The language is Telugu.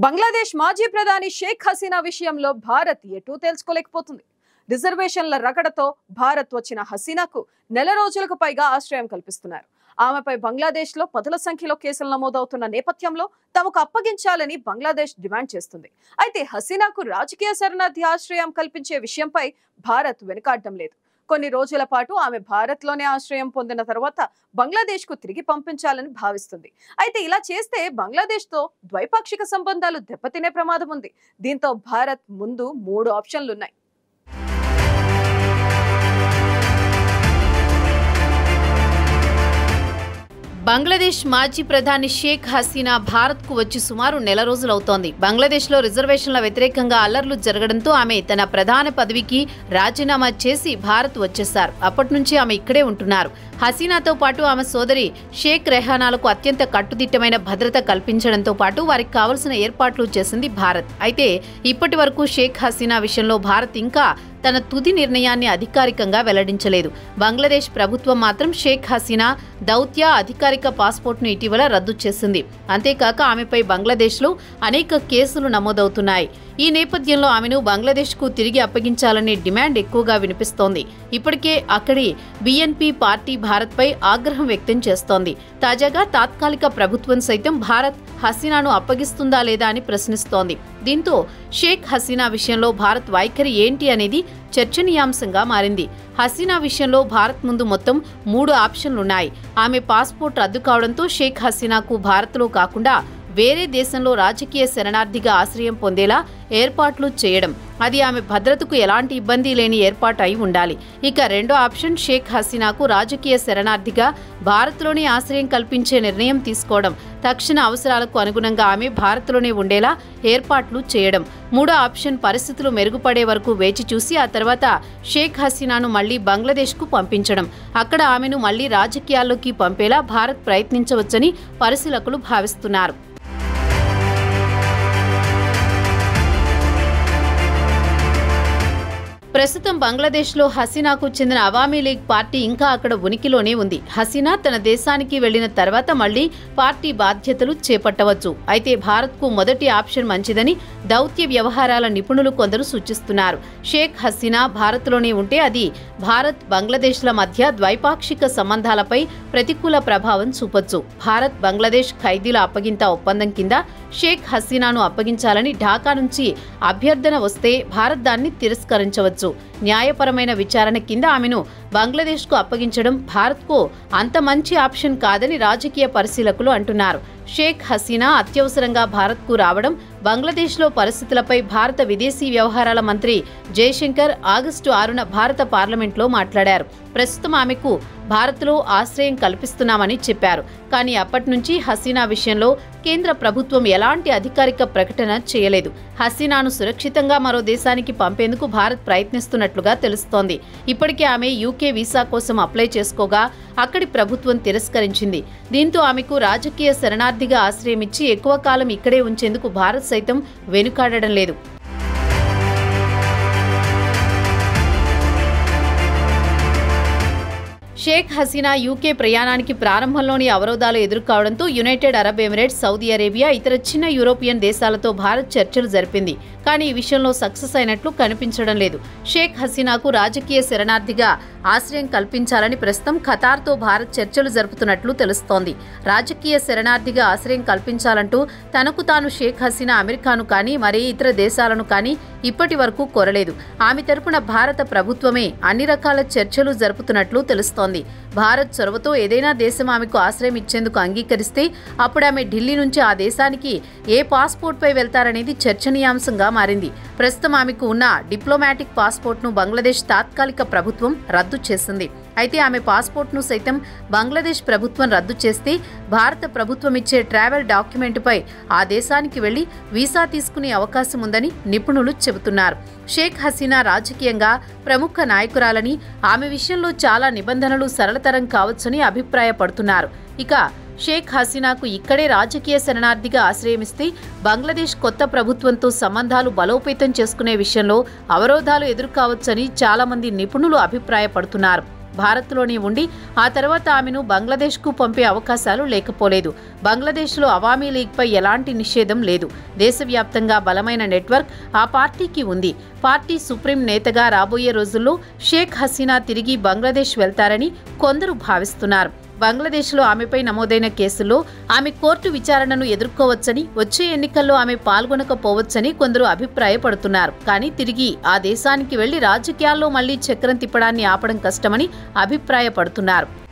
బంగ్లాదేశ్ మాజీ ప్రధాని షేక్ హసీనా విషయంలో భారత్ ఎటూ తేల్చుకోలేకపోతుంది. రిజర్వేషన్ల రగడతో భారత్ వచ్చిన హసీనాకు నెల రోజులకు పైగా ఆశ్రయం కల్పిస్తున్నారు. ఆమెపై బంగ్లాదేశ్ లో పదుల సంఖ్యలో కేసులు నమోదవుతున్న నేపథ్యంలో తమకు అప్పగించాలని బంగ్లాదేశ్ డిమాండ్ చేస్తుంది. అయితే హసీనాకు రాజకీయ శరణార్థి ఆశ్రయం కల్పించే విషయంపై భారత్ వెనుకాడడం లేదు. కొన్ని రోజుల పాటు ఆమె భారత్ లోనే ఆశ్రయం పొందిన తర్వాత బంగ్లాదేశ్ కు తిరిగి పంపించాలని భావిస్తుంది. అయితే ఇలా చేస్తే బంగ్లాదేశ్ తో ద్వైపాక్షిక సంబంధాలు దెబ్బతినే ప్రమాదం ఉంది. దీంతో భారత్ ముందు 3 ఆప్షన్లున్నాయి. బంగ్లాదేశ్ మాజీ ప్రధాని షేక్ హసీనా భారత్కు వచ్చి సుమారు నెల రోజులవుతోంది. బంగ్లాదేశ్లో రిజర్వేషన్ల వ్యతిరేకంగా అల్లర్లు జరగడంతో ఆమె తన ప్రధాన పదవికి రాజీనామా చేసి భారత్ వచ్చేశారు. అప్పటి నుంచి ఆమె ఇక్కడే ఉంటున్నారు. హసీనాతో పాటు ఆమె సోదరి షేక్ రెహానాలకు అత్యంత కట్టుదిట్టమైన భద్రత కల్పించడంతో పాటు వారికి కావలసిన ఏర్పాట్లు చేసింది భారత్. అయితే ఇప్పటి వరకు షేక్ హసీనా విషయంలో భారత్ ఇంకా తన తుది నిర్ణయాన్ని అధికారికంగా వెల్లడించలేదు. బంగ్లాదేశ్ ప్రభుత్వం మాత్రం షేక్ హసీనా దౌత్య అధికారిక పాస్పోర్ట్ను ఇటీవల రద్దు చేసింది. అంతేకాక ఆమెపై బంగ్లాదేశ్లో అనేక కేసులు నమోదవుతున్నాయి. ఈ నేపథ్యంలో ఆమెను బంగ్లాదేశ్కు తిరిగి అప్పగించాలనే డిమాండ్ ఎక్కువగా వినిపిస్తోంది. ఇప్పటికే అక్కడి బీఎన్పీ పార్టీ భారత్పై ఆగ్రహం వ్యక్తం చేస్తోంది. తాజాగా తాత్కాలిక ప్రభుత్వం సైతం భారత్ హసీనాను అప్పగిస్తుందా లేదా అని ప్రశ్నిస్తోంది. దీంతో షేక్ హసీనా విషయంలో భారత్ వైఖరి ఏంటి అనేది చర్చనీయాంశంగా మారింది. హసీనా విషయంలో భారత్ ముందు మొత్తం 3 ఆప్షన్లున్నాయి. ఆమె పాస్పోర్ట్ రద్దు కావడంతో షేక్ హసీనాకు భారత్లో కాకుండా వేరే దేశంలో రాజకీయ శరణార్థిగా ఆశ్రయం పొందేలా ఏర్పాట్లు చేయడం, అది ఆమె భద్రతకు ఎలాంటి ఇబ్బంది లేని ఏర్పాటు అయి ఉండాలి. ఇక రెండో ఆప్షన్ షేక్ హసీనాకు రాజకీయ శరణార్థిగా భారత్లోనే ఆశ్రయం కల్పించే నిర్ణయం తీసుకోవడం, తక్షణ అవసరాలకు అనుగుణంగా ఆమె భారత్లోనే ఉండేలా ఏర్పాట్లు చేయడం. మూడో ఆప్షన్ పరిస్థితులు మెరుగుపడే వరకు వేచి చూసి ఆ తర్వాత షేక్ హసీనాను మళ్లీ బంగ్లాదేశ్కు పంపించడం, అక్కడ ఆమెను మళ్లీ రాజకీయాల్లోకి పంపేలా భారత్ ప్రయత్నించవచ్చని పరిశీలకులు భావిస్తున్నారు. ప్రస్తుతం బంగ్లాదేశ్లో హసీనాకు చెందిన అవామీ లీగ్ పార్టీ ఇంకా అక్కడ ఉనికిలోనే ఉంది. హసీనా తన దేశానికి వెళ్లిన తర్వాత మళ్లీ పార్టీ బాధ్యతలు చేపట్టవచ్చు. అయితే భారత్కు మొదటి ఆప్షన్ మంచిదని దౌత్య వ్యవహారాల నిపుణులు కొందరు సూచిస్తున్నారు. షేక్ హసీనా భారత్లోనే ఉంటే అది భారత్ బంగ్లాదేశ్ల మధ్య ద్వైపాక్షిక సంబంధాలపై ప్రతికూల ప్రభావం చూపొచ్చు. భారత్ బంగ్లాదేశ్ ఖైదీల అప్పగింత ఒప్పందం కింద షేక్ హసీనాను అప్పగించాలని ఢాకా నుంచి అభ్యర్థన వస్తే భారత్ దాన్ని తిరస్కరించవచ్చు. న్యాయపరమైన విచారణ కింద ఆమెను బంగ్లాదేశ్కు అప్పగించడం భారత్కు అంత మంచి ఆప్షన్ కాదని రాజకీయ పరిశీలకులు అంటున్నారు. షేక్ హసీనా అత్యవసరంగా భారత్కు రావడం, బంగ్లాదేశ్లో పరిస్థితులపై భారత విదేశీ వ్యవహారాల మంత్రి జయశంకర్ ఆగస్టు 6న భారత పార్లమెంట్లో మాట్లాడారు. ప్రస్తుతం ఆమెకు భారత్లో ఆశ్రయం కల్పిస్తున్నామని చెప్పారు. కానీ అప్పటి నుంచి హసీనా విషయంలో కేంద్ర ప్రభుత్వం ఎలాంటి అధికారిక ప్రకటన చేయలేదు. హసీనాను సురక్షితంగా మరో దేశానికి పంపేందుకు భారత్ ప్రయత్నిస్తున్నట్లుగా తెలుస్తోంది. ఇప్పటికే ఆమె యూకే వీసా కోసం అప్లై చేసుకోగా అక్కడి ప్రభుత్వం తిరస్కరించింది. దీంతో ఆమెకు రాజకీయ శరణార్థిగా ఆశ్రయం ఇచ్చి ఎక్కువ కాలం ఇక్కడే ఉంచేందుకు భారత్ సైతం వెనుకాడడం లేదు. షేక్ హసీనా యూకే ప్రయాణానికి ప్రారంభంలోని అవరోధాలు ఎదుర్కోవడంతో United Arab Emirates, Saudi Arabia, ఇతర చిన్న యూరోపియన్ దేశాలతో భారత్ చర్చలు జరిపింది. కానీ ఈ విషయంలో సక్సెస్ అయినట్లు కనిపించడం లేదు. షేక్ హసీనాకు రాజకీయ శరణార్థిగా ఆశ్రయం కల్పించాలని ప్రస్తుతం ఖతార్తో భారత్ చర్చలు జరుపుతున్నట్లు తెలుస్తోంది. రాజకీయ శరణార్థిగా ఆశ్రయం కల్పించాలంటూ తనకు తాను షేక్ హసీనా అమెరికాను కానీ మరే ఇతర దేశాలను కానీ ఇప్పటి వరకు కోరలేదు. ఆమె తరపున భారత ప్రభుత్వమే అన్ని రకాల చర్చలు జరుపుతున్నట్లు తెలుస్తోంది. భారత్ చొరవతో ఏదైనా దేశం ఆమెకు ఆశ్రయం ఇచ్చేందుకు అంగీకరిస్తే అప్పుడు ఆమె ఢిల్లీ నుంచి ఆ దేశానికి ఏ పాస్పోర్ట్పై వెళ్తారనేది చర్చనీయాంశంగా మారింది. ప్రస్తుతం ఆమెకు ఉన్న డిప్లొమాటిక్ పాస్పోర్ట్ను బంగ్లాదేశ్ తాత్కాలిక ప్రభుత్వం రద్దు చేసింది. అయితే ఆమె పాస్పోర్ట్ను సైతం బంగ్లాదేశ్ ప్రభుత్వం రద్దు చేస్తే భారత ప్రభుత్వం ఇచ్చే ట్రావెల్ డాక్యుమెంట్పై ఆ దేశానికి వెళ్లి వీసా తీసుకునే అవకాశం ఉందని నిపుణులు చెబుతున్నారు. షేక్ హసీనా రాజకీయంగా ప్రముఖ నాయకురాలని, ఆమె విషయంలో చాలా నిబంధనలు సరళతరం కావచ్చని అభిప్రాయపడుతున్నారు. ఇక షేక్ హసీనాకు ఇక్కడే రాజకీయ శరణార్థిగా ఆశ్రయమిస్తే బంగ్లాదేశ్ కొత్త ప్రభుత్వంతో సంబంధాలు బలోపేతం చేసుకునే విషయంలో అవరోధాలు ఎదుర్కోవచ్చని చాలామంది నిపుణులు అభిప్రాయపడుతున్నారు. భారత్లోనే ఉండి ఆ తర్వాత ఆమెను బంగ్లాదేశ్కు పంపే అవకాశాలు లేకపోలేదు. బంగ్లాదేశ్లో అవామీ లీగ్పై ఎలాంటి నిషేధం లేదు. దేశవ్యాప్తంగా బలమైన నెట్వర్క్ ఆ పార్టీకి ఉంది. పార్టీ సుప్రీం నేతగా రాబోయే రోజుల్లో షేక్ హసీనా తిరిగి బంగ్లాదేశ్ వెళ్తారని కొందరు భావిస్తున్నారు. బంగ్లాదేశ్లో ఆమెపై నమోదైన కేసుల్లో ఆమె కోర్టు విచారణను ఎదుర్కోవచ్చని, వచ్చే ఎన్నికల్లో ఆమె పాల్గొనకపోవచ్చని కొందరు అభిప్రాయపడుతున్నారు. కానీ తిరిగి ఆ దేశానికి వెళ్లి రాజకీయాల్లో మళ్లీ చక్రం తిప్పడాన్ని ఆపడం కష్టమని అభిప్రాయపడుతున్నారు.